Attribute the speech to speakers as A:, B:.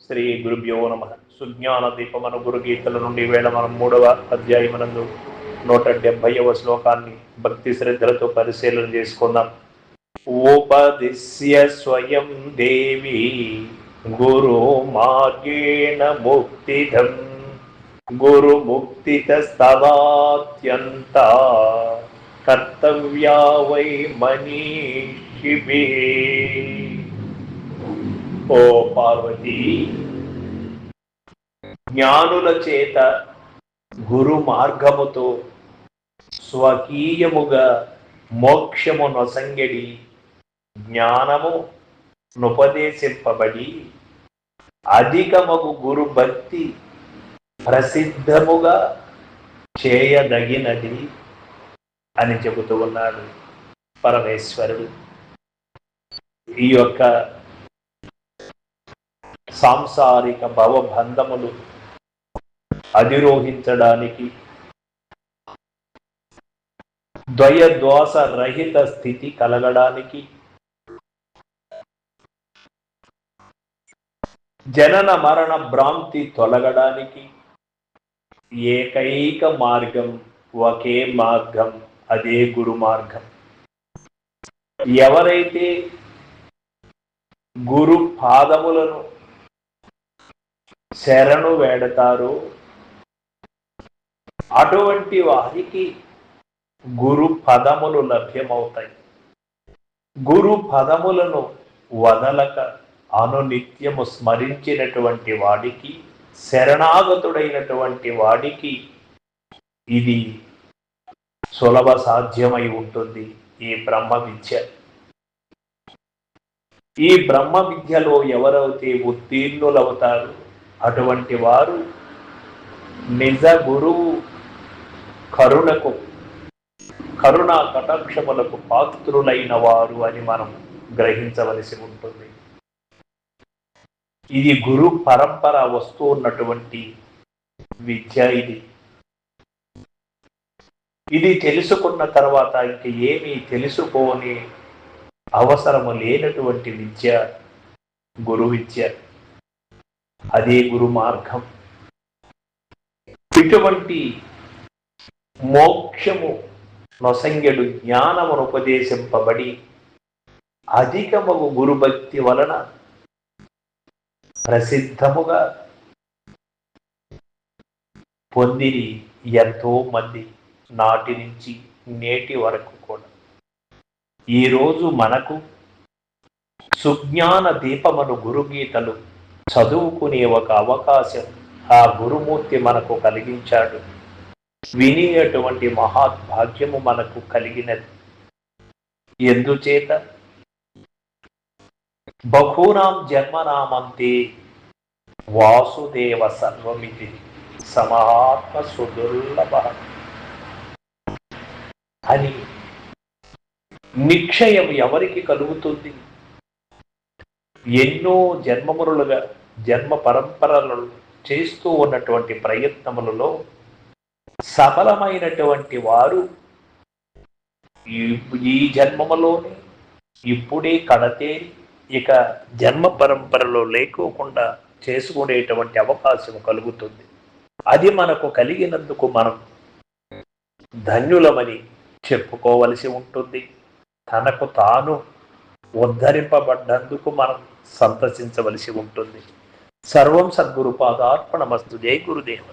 A: శ్రీ గురుభ్యో నమ. సుజ్ఞాన దీపమను గురు గీతల నుండి వేళ మనం 3వ అధ్యాయమునందు 170వ శ్లోకాన్ని భక్తి శ్రద్ధలతో పరిశీలన చేసుకుందాం. ఉపదిశ్య స్వయం దేవి గురు మార్గేణ ముక్తిదం గురు ముక్తితస్తవాత్యంత కర్తవ్యా వై మనీషిభిః. ఓ పార్వతి, జ్ఞానుల చేత గురు మార్గముతో స్వకీయముగా మోక్షము నొసంగడి జ్ఞానము నుపదేశింపబడి అధికమగు గురు భక్తి ప్రసిద్ధముగా చేయదగినది అని చెబుతూ ఉన్నాడు పరమేశ్వరుడు. ఈ యొక్క సాంసారిక భవబంధములు అధిరోహించడానికి, ద్వయదోష రహిత స్థితి కలగడానికి, జనన మరణ భ్రాంతి తొలగడానికి ఏకైక మార్గం, ఒకే మార్గం, అదే గురు మార్గం. ఎవరైతే గురు పాదములను శరణు వేడతారో అటువంటి వారికి గురు పదములు లభ్యమవుతాయి. గురు పదములను వదలక అనునిత్యము స్మరించినటువంటి వాడికి, శరణాగతుడైనటువంటి వాడికి ఇది సులభ సాధ్యమై ఉంటుంది. ఈ బ్రహ్మ విద్య, ఈ బ్రహ్మ విద్యలో ఎవరైతే ఉత్తీర్ణులవుతారో అటువంటి వారు నిజ గురువు కరుణా కటాక్షములకు పాత్రులైన వారు అని మనం గ్రహించవలసి ఉంటుంది. ఇది గురు పరంపర వస్తూ ఉన్నటువంటి విద్య. ఇది తెలుసుకున్న తర్వాత ఇంక ఏమీ తెలుసుకోని అవసరము లేనటువంటి విద్య గురు విద్య. అదే గురు మార్గం. ఇటువంటి మోక్షము నొసంగెడు జ్ఞానమును ఉపదేశింపబడి అధికమగు గురుభక్తి వలన ప్రసిద్ధముగా పొందిరి ఎంతో మంది, నాటి నుంచి నేటి వరకు కూడా. ఈరోజు మనకు సుజ్ఞాన దీపమను గురుగీతలు చదువుకునే ఒక అవకాశం ఆ గురుమూర్తి మనకు కలిగించాడు. వినేటువంటి మహాద్భాగ్యము మనకు కలిగినది. ఎందుచేత బహూనాం జన్మనామంతే వాసుదేవ సర్వమితి సమహాత్మ సుదుర్లభ అని నిక్షయం ఎవరికి కలుగుతుంది? ఎన్నో జన్మములుగా జన్మ పరంపరలను చేస్తూ ఉన్నటువంటి ప్రయత్నములలో సఫలమైనటువంటి వారు ఈ జన్మములోనే ఇప్పుడే కడతేరి ఇక జన్మ పరంపరలో లేకోకుండా చేసుకునేటువంటి అవకాశం కలుగుతుంది. అది మనకు కలిగినందుకు మనం ధన్యులమని చెప్పుకోవలసి ఉంటుంది. తనకు తాను ఉద్ధరింపబడ్డందుకు మనం సంతసించవలసి ఉంటుంది. సర్వం సద్గురు పాదార్పణమస్తు. జై గురుదేవ.